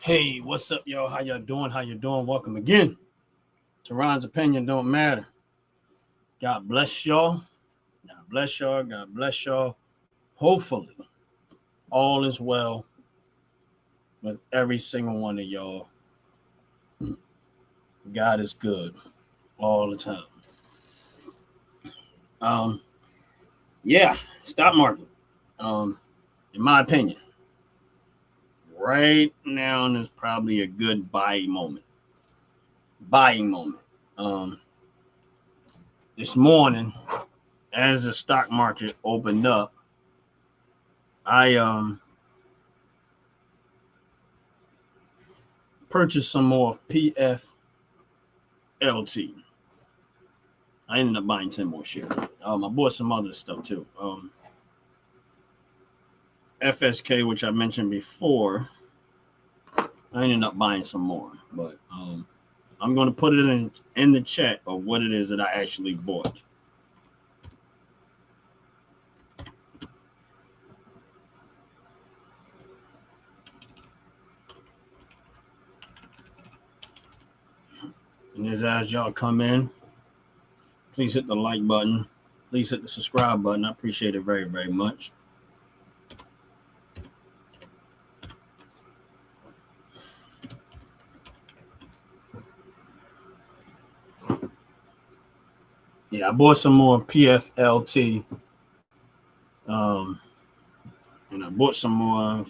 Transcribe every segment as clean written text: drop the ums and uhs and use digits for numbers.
Hey, what's up, y'all? How y'all doing? How you doing? Welcome again to Ron's Opinion Don't Matter. God bless y'all. God bless y'all. God bless y'all. Hopefully, all is well with every single one of y'all. God is good all the time. Um, yeah, stock market. In my opinion, right now is probably a good buying moment. Buying moment. Um, this morning, as the stock market opened up, I purchased some more PFLT. I ended up buying 10 more shares. I bought some other stuff too. FSK, which I mentioned before, I ended up buying some more. But I'm going to put it in the chat of what it is that I actually bought. And as y'all come in, please hit the like button. Please hit the subscribe button. I appreciate it very, very much. Yeah, I bought some more PFLT. And I bought some more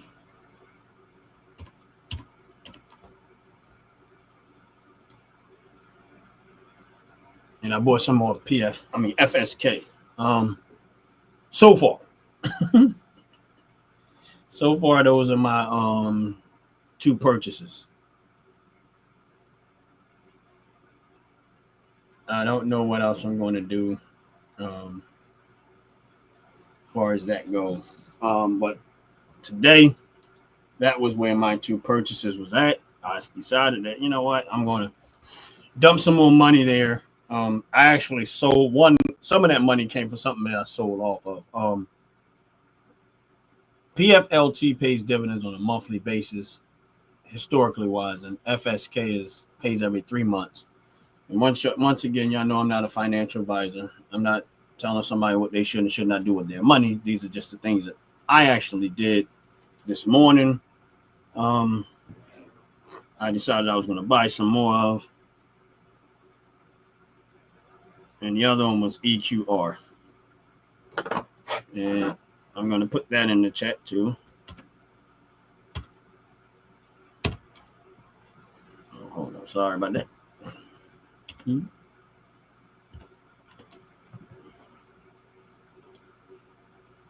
FSK. So far. So far, those are my two purchases. I don't know what else I'm going to do as far as that go. But today, that was where my two purchases was at. I decided that, you know what, I'm going to dump some more money there. I actually sold one. Some of that money came from something that I sold off of. PFLT pays dividends on a monthly basis, historically wise, and FSK pays every 3 months. And once again, y'all know I'm not a financial advisor. I'm not telling somebody what they should and should not do with their money. These are just the things that I actually did this morning. I decided I was going to buy some more of. And the other one was EQR. And I'm going to put that in the chat too. Oh, hold on. Sorry about that. And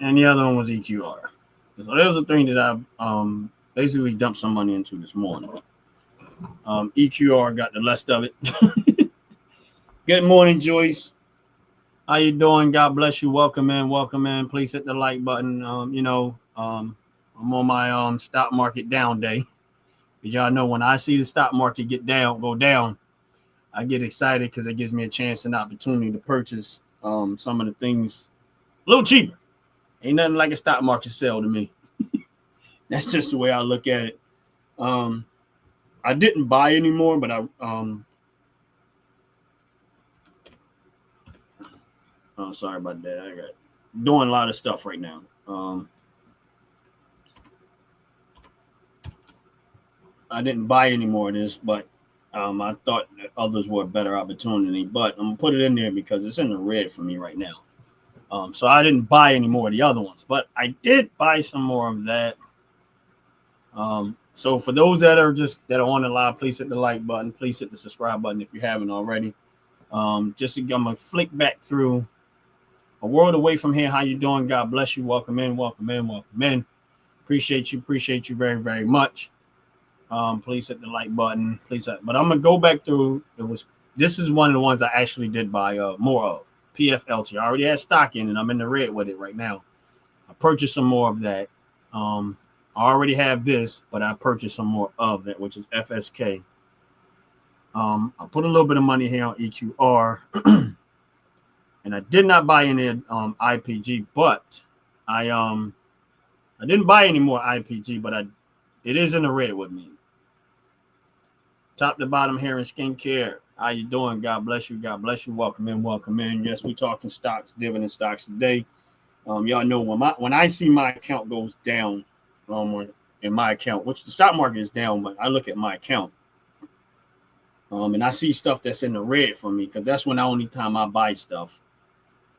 the other one was EQR. So those are the three that I basically dumped some money into this morning. EQR got the rest of it. Good morning, Joyce. How you doing? God bless you. Welcome in. Welcome in. Please hit the like button. I'm on my stock market down day. Because y'all know when I see the stock market go down, I get excited because it gives me a chance and opportunity to purchase some of the things a little cheaper. Ain't nothing like a stock market sale to me. That's just the way I look at it. I didn't buy anymore, but sorry about that. I got doing a lot of stuff right now. I didn't buy any more of this, but I thought that others were a better opportunity. But I'm gonna put it in there because it's in the red for me right now. So I didn't buy any more of the other ones, but I did buy some more of that. So for those that are on the live, please hit the like button. Please hit the subscribe button if you haven't already. I'm gonna flick back through a world away from here. How you doing? God bless you. Welcome in. Welcome in. Welcome in. Appreciate you very, very much. Please hit the like button. But I'm gonna go back through. This is one of the ones I actually did buy more of. PFLT. I already had stock in, and I'm in the red with it right now. I purchased some more of that. I already have this, but I purchased some more of it, which is FSK. I put a little bit of money here on EQR, and I did not buy any IPG, but I didn't buy any more IPG, but it is in the red with me. Top to bottom hair and skincare. How you doing? God bless you. God bless you. Welcome in. Welcome in. Yes, we talking stocks, dividend stocks today. Y'all know when I see my account goes down, in my account, which the stock market is down, but I look at my account, and I see stuff that's in the red for me because that's when the only time I buy stuff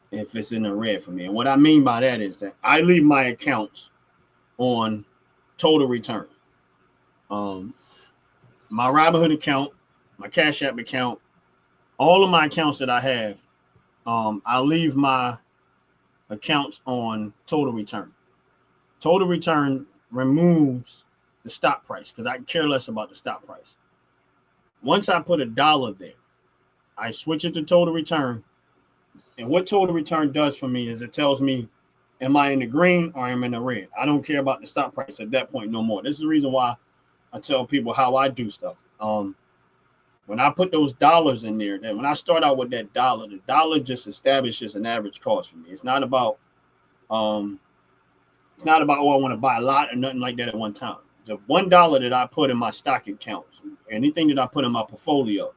if it's in the red for me. And what I mean by that is that I leave my accounts on total return. My Robinhood account, my Cash App account, all of my accounts that I have, I leave my accounts on total return. Total return removes the stock price because I care less about the stock price. Once I put $1 there, I switch it to total return. And what total return does for me is it tells me, am I in the green or am I in the red? I don't care about the stock price at that point no more. This is the reason why I tell people how I do stuff. When I put those dollars in there, then when I start out with that dollar, the dollar just establishes an average cost for me. It's not about oh, I want to buy a lot or nothing like that at one time. The $1 that I put in my stock accounts, anything that I put in my portfolio,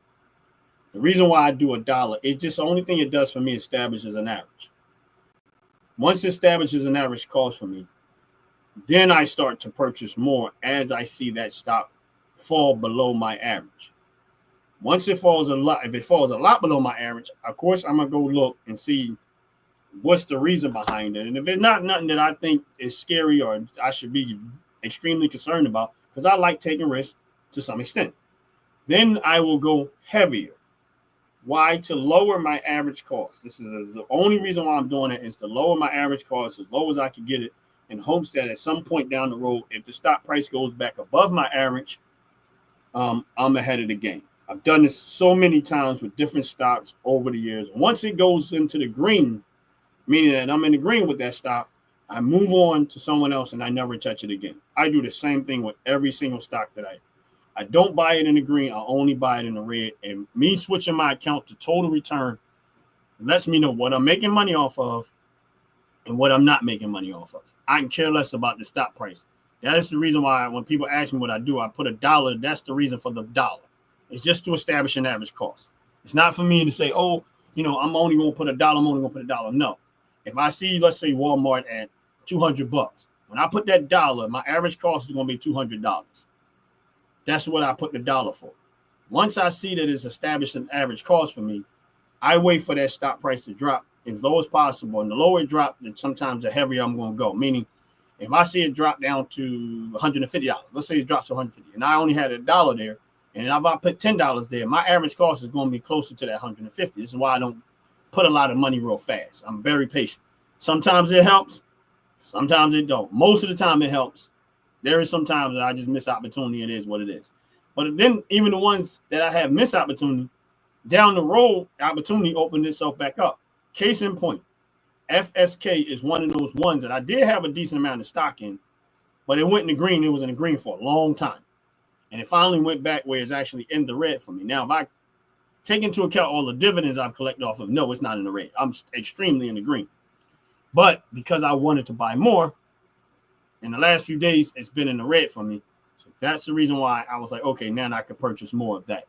the reason why I do $1, it's just the only thing it does for me establishes an average. Once it establishes an average cost for me, then I start to purchase more as I see that stock fall below my average. Once it falls a lot, if it falls a lot below my average, of course, I'm going to go look and see what's the reason behind it. And if it's not nothing that I think is scary or I should be extremely concerned about, because I like taking risks to some extent, then I will go heavier. Why? To lower my average cost. This is the only reason why I'm doing it is to lower my average cost as low as I can get it, in hopes that at some point down the road, if the stock price goes back above my average, I'm ahead of the game. I've done this so many times with different stocks over the years. Once it goes into the green, meaning that I'm in the green with that stock, I move on to someone else and I never touch it again. I do the same thing with every single stock that I don't buy it in the green. I only buy it in the red. And me switching my account to total return lets me know what I'm making money off of and what I'm not making money off of. I can care less about the stock price. That is the reason why when people ask me what I do, I put $1. That's the reason for the $1. It's just to establish an average cost. It's not for me to say, oh, I'm only going to put $1. I'm only going to put $1. No. If I see, let's say Walmart at $200, when I put that $1, my average cost is going to be $200. That's what I put the $1 for. Once I see that it's established an average cost for me, I wait for that stock price to drop as low as possible. And the lower it drops, then sometimes the heavier I'm going to go. Meaning, if I see it drop down to $150, let's say it drops to $150, and I only had $1 there, and if I put $10 there, my average cost is going to be closer to that $150. This is why I don't put a lot of money real fast. I'm very patient. Sometimes it helps. Sometimes it don't. Most of the time it helps. There is sometimes that I just miss opportunity. It is what it is. But then even the ones that I have missed opportunity, down the road, opportunity opened itself back up. Case in point, FSK is one of those ones that I did have a decent amount of stock in, but it went in the green. It was in the green for a long time. And it finally went back where it's actually in the red for me. Now, if I take into account all the dividends I've collected off of, no, it's not in the red. I'm extremely in the green. But because I wanted to buy more, in the last few days, it's been in the red for me. So that's the reason why I was like, okay, now I can purchase more of that.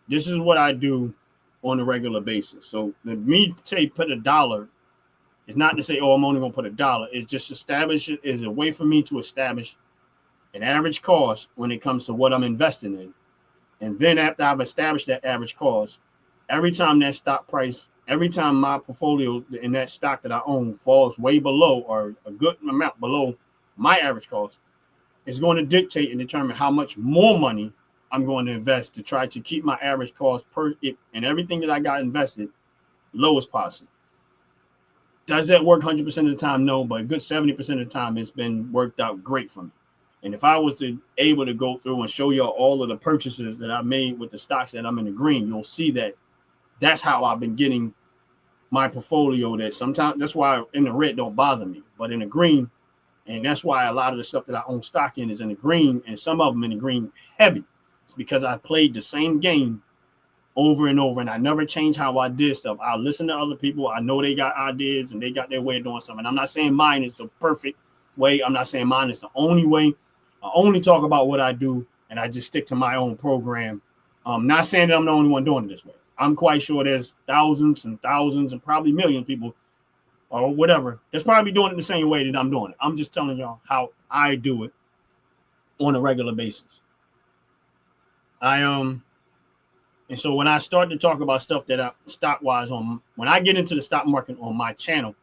This is what I do on a regular basis. So me say put $1 is not to say, oh, I'm only going to put $1. It's just establish it is a way for me to establish an average cost when it comes to what I'm investing in. And then after I've established that average cost, every time that stock price, every time my portfolio in that stock that I own falls way below or a good amount below my average cost, it's going to dictate and determine how much more money I'm going to invest to try to keep my average cost per it and everything that I got invested low as possible. Does that work 100% of the time? No, but a good 70% of the time, it's been worked out great for me. And if I was to able to go through and show you all of the purchases that I made with the stocks that I'm in the green, you'll see that that's how I've been getting my portfolio. That sometimes that's why in the red don't bother me, but in the green, and that's why a lot of the stuff that I own stock in is in the green, and some of them in the green heavy. It's because I played the same game over and over, and I never changed how I did stuff. I listen to other people. I know they got ideas and they got their way of doing something. I'm not saying mine is the perfect way. I'm not saying mine is the only way. I only talk about what I do, and I just stick to my own program Not saying that I'm the only one doing it this way. I'm quite sure there's thousands and thousands and probably millions of people or whatever that's probably doing it the same way that I'm doing it. I'm just telling y'all how I do it on a regular basis. And so when I start to talk about stuff that I stock wise when I get into the stock market on my channel,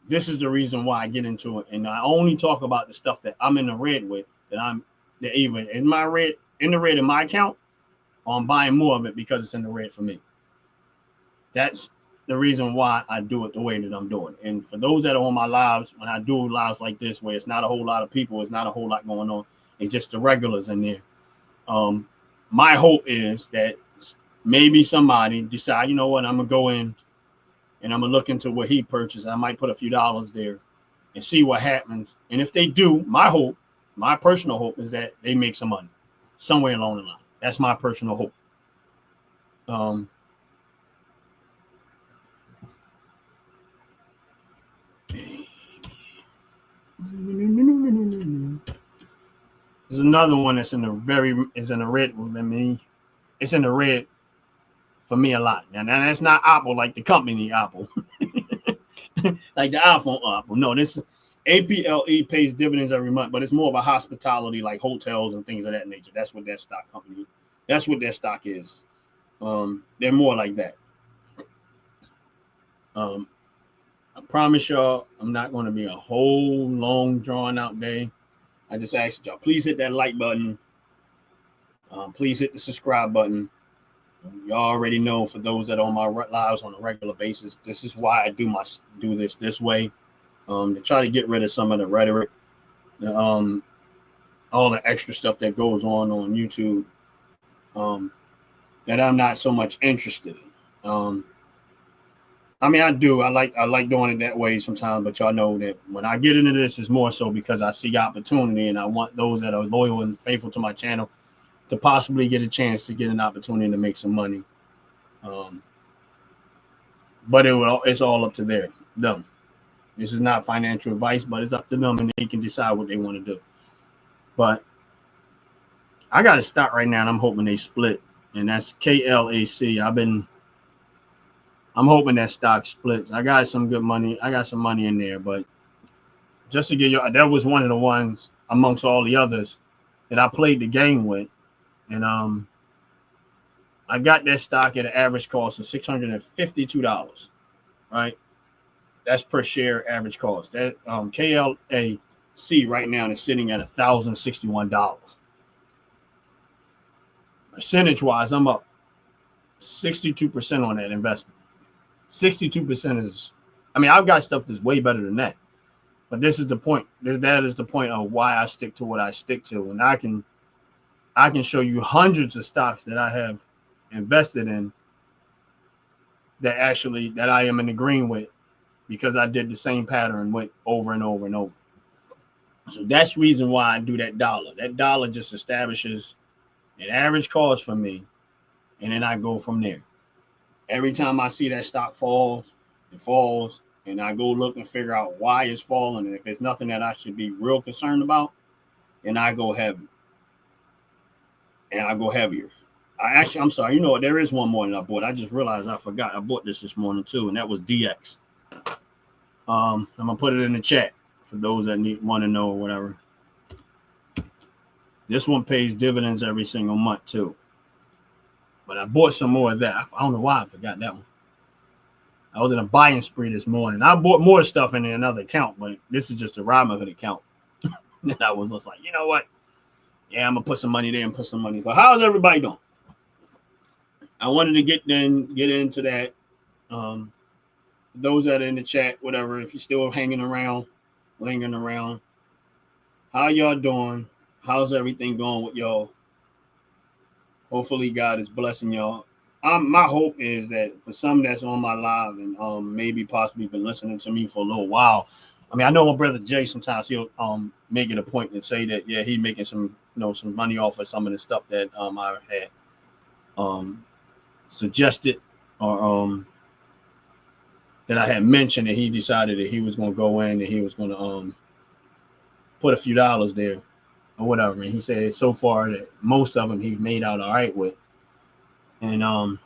this is the reason why I get into it. And I only talk about the stuff that I'm in the red with, that even in the red in my account, or I'm buying more of it because it's in the red for me. That's the reason why I do it the way that I'm doing. And for those that are on my lives, when I do lives like this, where it's not a whole lot of people, it's not a whole lot going on, it's just the regulars in there. My hope is that maybe somebody decide, you know what, I'm gonna go in and I'm gonna look into what he purchased. I might put a few dollars there and see what happens. And if they do, my personal hope is that they make some money somewhere along the line. That's my personal hope. There's another one that's in the red with me. It's in the red for me a lot. Now that's not Apple like the company Apple. Like the iPhone Apple. No, this APLE pays dividends every month, but it's more of a hospitality, like hotels and things of that nature. That's what that stock company, that's what their stock is. They're more like that. I promise y'all, I'm not going to be a whole long drawn out day. I just asked y'all, please hit that like button. Please hit the subscribe button. Y'all already know, for those that are on my lives on a regular basis, this is why I do this way. To try to get rid of some of the rhetoric, all the extra stuff that goes on YouTube, that I'm not so much interested in. I mean, I like doing it that way sometimes, but y'all know that when I get into this, it's more so because I see opportunity, and I want those that are loyal and faithful to my channel to possibly get a chance to get an opportunity to make some money. But it's all up to them. This is not financial advice, but it's up to them, and they can decide what they want to do. But I got a stock right now, and I'm hoping they split, and that's KLAC. I'm hoping that stock splits. I got some good money. I got some money in there, but just to give you, that was one of the ones amongst all the others that I played the game with. And I got that stock at an average cost of $652, right? That's per share average cost. That KLAC right now is sitting at $1,061. Percentage wise, I'm up 62% on that investment. 62% is, I mean, I've got stuff that's way better than that. But this is the point. That is the point of why I stick to what I stick to. And I can show you hundreds of stocks that I have invested in that I am in the green with, because I did the same pattern, went over and over and over. So that's the reason why I do that dollar. That dollar just establishes an average cost for me, and then I go from there. Every time I see that stock falls, it falls, and I go look and figure out why it's falling. And if it's nothing that I should be real concerned about, then I go heavy. And I go heavier. I'm sorry. You know what? There is one more that I bought. I just realized I forgot. I bought this morning too, and that was DX. I'm gonna put it in the chat for those that want to know or whatever. This one pays dividends every single month too. But I bought some more of that. I don't know why I forgot that one. I was in a buying spree this morning. I bought more stuff in another account, but this is just a Robinhood account. And I was just like, you know what? Yeah, I'm gonna put some money there and put some money. But how's everybody doing? I wanted to get into that. Those that are in the chat, whatever, if you're still hanging around, lingering around, how y'all doing? How's everything going with y'all? Hopefully God is blessing y'all. My hope is that for some that's on my live and maybe possibly been listening to me for a little while. I mean, I know my brother Jay sometimes he'll make it a point and say that he's making some some money off of some of the stuff that I had suggested or that I had mentioned, that he decided that he was going to go in and he was going to put a few dollars there or whatever. And he said so far that most of them he's made out all right with. And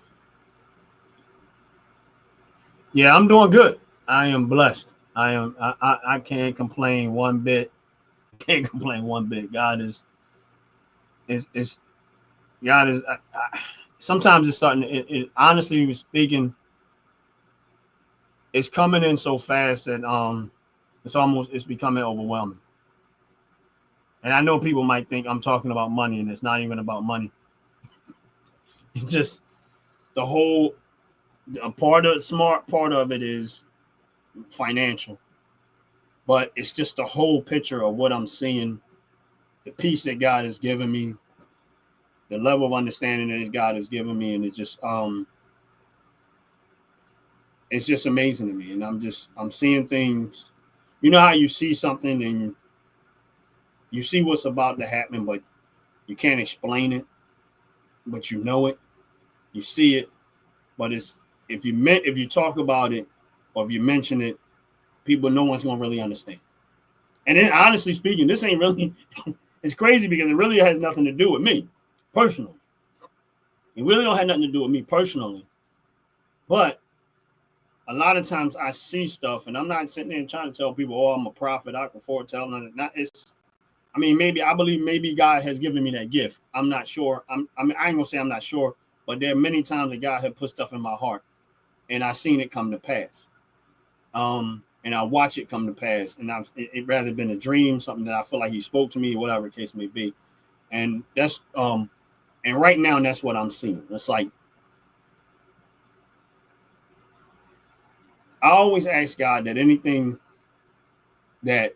yeah, I'm doing good. I am blessed. I can't complain one bit. Can't complain one bit. God is God is sometimes it's starting to, honestly speaking, it's coming in so fast that it's becoming overwhelming. And I know people might think I'm talking about money, and it's not even about money. It's just the whole a part of smart part of it is financial, but it's just the whole picture of what I'm seeing, the peace that God has given me, the level of understanding that God has given me, and it's just amazing to me. And I'm seeing things. You know how you see something and you see what's about to happen, but you can't explain it, but you know it, you see it, but it's if you talk about it or if you mention it, people no one's gonna really understand. And then honestly speaking, this ain't really it's crazy because it really has nothing to do with me personally. It really don't have nothing to do with me personally. But a lot of times I see stuff and I'm not sitting there trying to tell people, oh, I'm a prophet, I can foretell. Not it's I mean, maybe I believe maybe God has given me that gift. I'm not sure. I ain't gonna say I'm not sure, but there are many times that God had put stuff in my heart and I've seen it come to pass. And I watch it come to pass. And it rather been a dream, something that I feel like he spoke to me, whatever the case may be. And that's and right now that's what I'm seeing. It's like I always ask God that anything that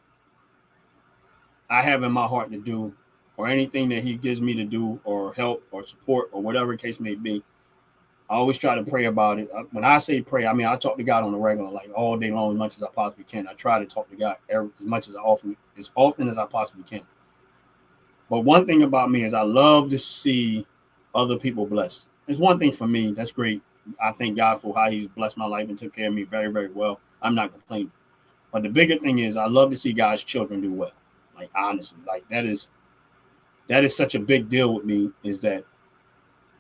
I have in my heart to do, or anything that he gives me to do or help or support or whatever the case may be, I always try to pray about it. When I say pray, I mean I talk to God on the regular, like all day long, as much as I possibly can. I try to talk to God as much as as often as I possibly can. But one thing about me is I love to see other people blessed. It's one thing for me. That's great. I thank God for how he's blessed my life and took care of me very, very well. I'm not complaining. But the bigger thing is I love to see God's children do well. Like honestly, like that is such a big deal with me, is that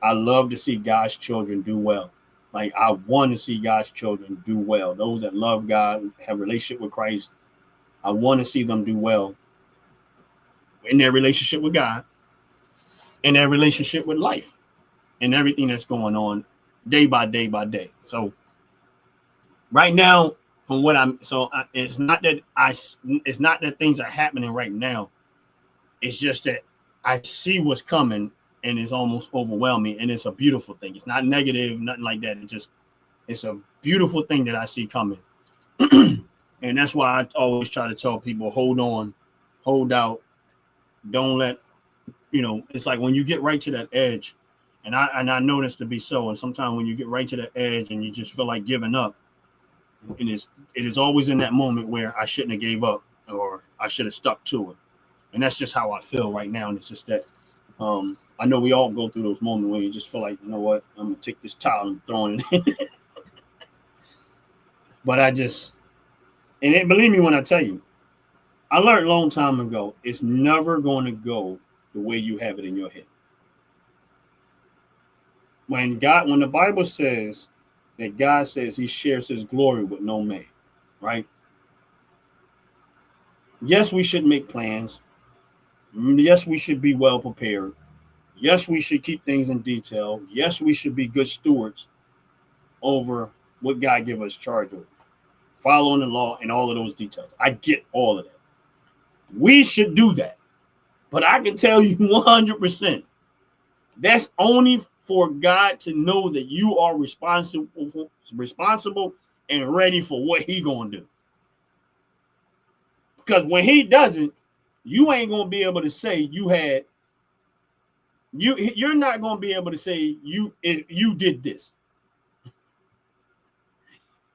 I love to see God's children do well. Like I want to see God's children do well. Those that love God, have a relationship with Christ, I want to see them do well in their relationship with God, in their relationship with life, and everything that's going on day by day by day. So right now, from what it's not that it's not that things are happening right now. It's just that I see what's coming and it's almost overwhelming, and it's a beautiful thing. It's not negative, nothing like that. It's a beautiful thing that I see coming. And that's why I always try to tell people, hold on, hold out, don't let, it's like when you get right to that edge, and I know this to be so, and sometimes when you get right to that edge and you just feel like giving up, it is always in that moment where I shouldn't have gave up or I should have stuck to it. And that's just how I feel right now. And it's just that I know we all go through those moments where you just feel like, you know what, I'm gonna take this towel and throw it in. But believe me when I tell you, I learned a long time ago, it's never going to go the way you have it in your head. When the Bible says that God says he shares his glory with no man, right? Yes, we should make plans. Yes, we should be well prepared. Yes, we should keep things in detail. Yes, we should be good stewards over what God give us charge over, following the law and all of those details. I get all of that. We should do that. But I can tell you 100%, that's only for God to know that you are responsible and ready for what he going to do. Because when he doesn't, you ain't going to be able to say you're not going to be able to say you did this.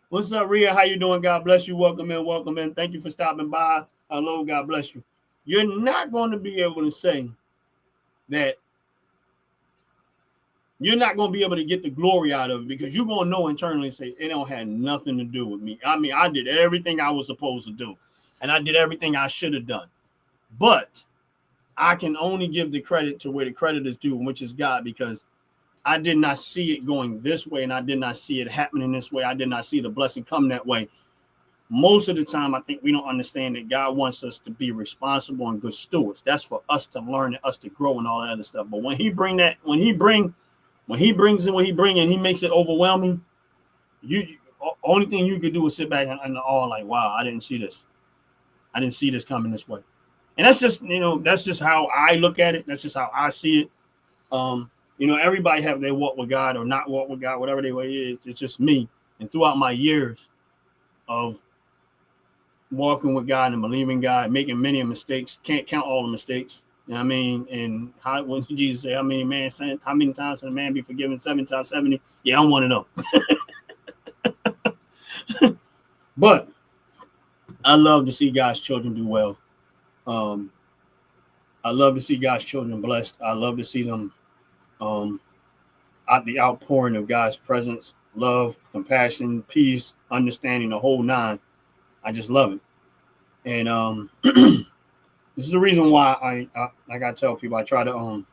What's up, Rhea? How you doing? God bless you. Welcome in. Welcome in. Thank you for stopping by. Hello. God bless you. You're not going to be able to say that. You're not going to be able to get the glory out of it, because you're going to know internally and say, it don't have nothing to do with me. I mean, I did everything I was supposed to do, and I did everything I should have done. But I can only give the credit to where the credit is due, which is God, because I did not see it going this way, and I did not see it happening this way. I did not see the blessing come that way. Most of the time, I think we don't understand that God wants us to be responsible and good stewards. That's for us to learn and us to grow and all that other stuff. But when he brings in what he bring, and he makes it overwhelming, only thing you could do is sit back and awe, like, wow, I didn't see this. I didn't see this coming this way. And that's just, that's just how I look at it. That's just how I see it. Everybody have their walk with God or not walk with God, whatever their way is. It's just me. And throughout my years of walking with God and believing God, making many mistakes, can't count all the mistakes. You know what I mean? And when Jesus said, how many times can a man be forgiven? 7 times 70? Yeah, I'm one of them. But I love to see God's children do well. I love to see God's children blessed. I love to see them at the outpouring of God's presence, love, compassion, peace, understanding, the whole nine. I just love it. And this is the reason why I like I tell people, I try to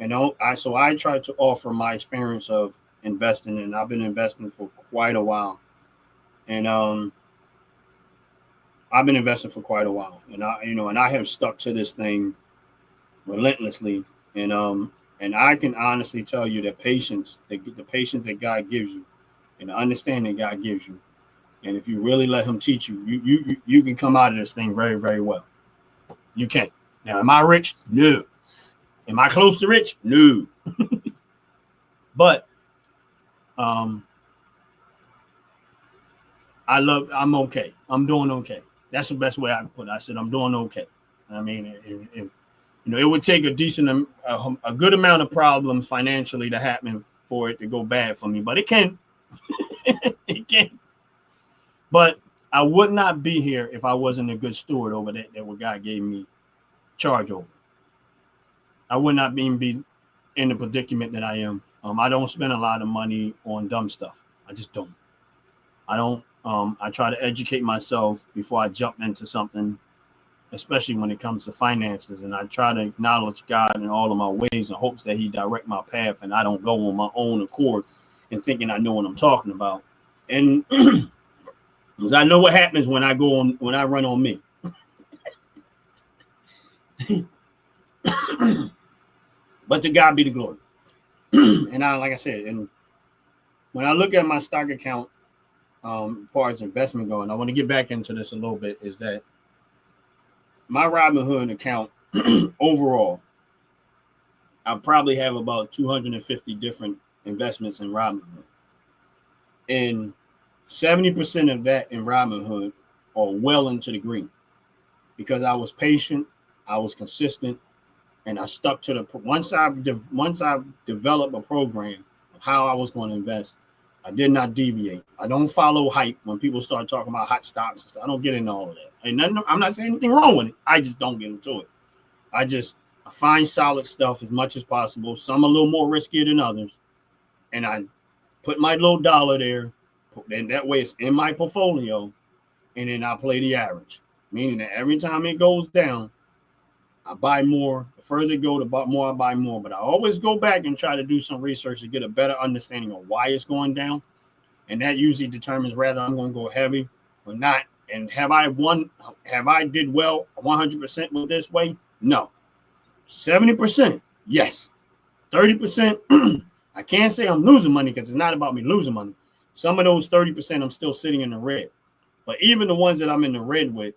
I try to offer my experience of investing, and I've been investing for quite a while. And I've been investing for quite a while, and I have stuck to this thing relentlessly. And I can honestly tell you that the patience that God gives you, and the understanding God gives you, and if you really let Him teach you, you can come out of this thing very, very well. You can. Now, am I rich? No. Am I close to rich? No. But I'm okay. I'm doing okay. That's the best way I can put it. I said I'm doing okay. I mean, it would take a good amount of problems financially to happen for it to go bad for me, but it can. It can. But I would not be here if I wasn't a good steward over that what God gave me charge over. I would not be in the predicament that I am. I don't spend a lot of money on dumb stuff. I just don't. I don't. I try to educate myself before I jump into something, especially when it comes to finances. And I try to acknowledge God in all of my ways in hopes that He direct my path, and I don't go on my own accord and thinking I know what I'm talking about. And because I know what happens when I run on me. But to God be the glory. And like I said, and when I look at my stock account, as far as investment going, I want to get back into this a little bit, is that my Robinhood account overall, I probably have about 250 different investments in Robinhood. And 70% of that in Robinhood are well into the green, because I was patient, I was consistent, and I stuck to once I've developed a program of how I was going to invest, I did not deviate. I don't follow hype when people start talking about hot stocks and stuff. I don't get into all of that. And I'm not saying anything wrong with it. I just don't get into it. I find solid stuff as much as possible. Some a little more riskier than others. And I put my little dollar there. And that way it's in my portfolio. And then I play the average. Meaning that every time it goes down, I buy more. The further it goes, the more I buy more. But I always go back and try to do some research to get a better understanding of why it's going down. And that usually determines whether I'm going to go heavy or not. And have I did well 100% with this way? No. 70%, yes. 30%, I can't say I'm losing money, because it's not about me losing money. Some of those 30%, I'm still sitting in the red. But even the ones that I'm in the red with,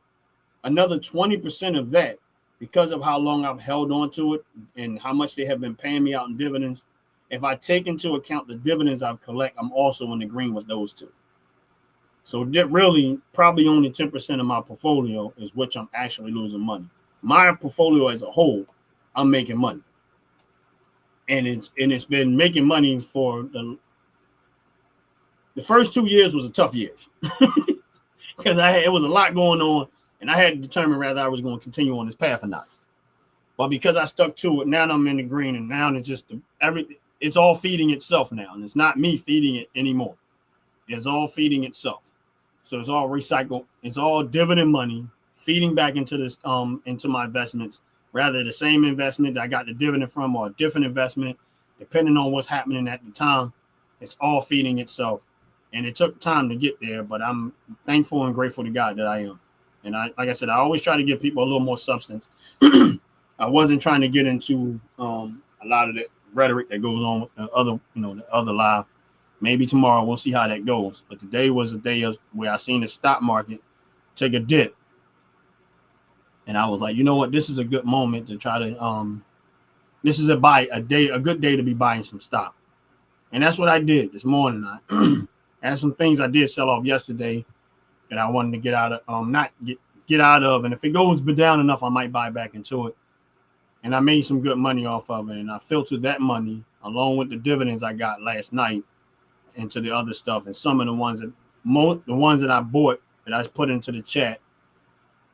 another 20% of that, because of how long I've held on to it and how much they have been paying me out in dividends, if I take into account the dividends I've collect, I'm also in the green with those two. So really, probably only 10% of my portfolio is which I'm actually losing money. My portfolio as a whole, I'm making money. And it's been making money for the first 2 years was a tough years. Because it was a lot going on, and I had to determine whether I was going to continue on this path or not. But because I stuck to it, now I'm in the green, and now it's just it's all feeding itself now, and it's not me feeding it anymore. It's all feeding itself. So it's all recycled. It's all dividend money feeding back into this into my investments. Rather the same investment that I got the dividend from, or a different investment depending on what's happening at the time, it's all feeding itself. And it took time to get there, but I'm thankful and grateful to God that I am. And like I said, I always try to give people a little more substance. I wasn't trying to get into a lot of the rhetoric that goes on with the other live. Maybe tomorrow we'll see how that goes. But today was a day where I seen the stock market take a dip. And I was like, you know what? This is a good moment to try to this is a good day to be buying some stock. And that's what I did this morning. I had some things I did sell off yesterday that I wanted to get out of, not get out of. And if it goes down enough, I might buy back into it. And I made some good money off of it. And I filtered that money along with the dividends I got last night into the other stuff. And some of the ones that I bought that I put into the chat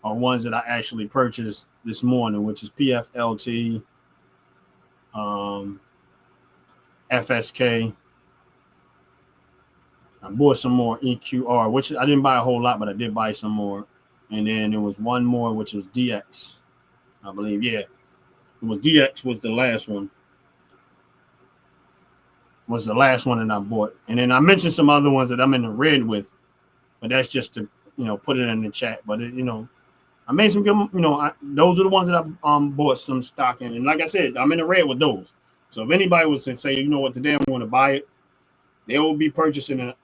are ones that I actually purchased this morning, which is PFLT, FSK. I bought some more EQR, which I didn't buy a whole lot, but I did buy some more. And then there was one more, which was DX, I believe. Yeah, it was DX was the last one. Was the last one that I bought. And then I mentioned some other ones that I'm in the red with, but that's just to, put it in the chat. But, I made some good, those are the ones that I bought some stock in. And like I said, I'm in the red with those. So if anybody was to say, you know what, today I'm going to buy it, they will be purchasing it,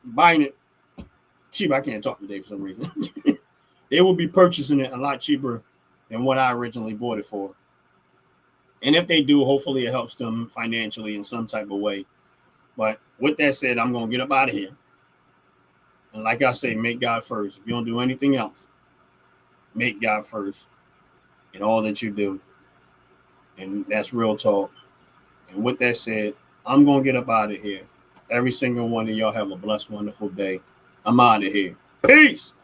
buying it cheap. I can't talk today for some reason. They will be purchasing it a lot cheaper than what I originally bought it for. And if they do, hopefully it helps them financially in some type of way. But with that said, I'm going to get up out of here. And like I say, make God first. If you don't do anything else, make God first in all that you do. And that's real talk. And with that said, I'm going to get up out of here. Every single one of y'all have a blessed, wonderful day. I'm out of here. Peace.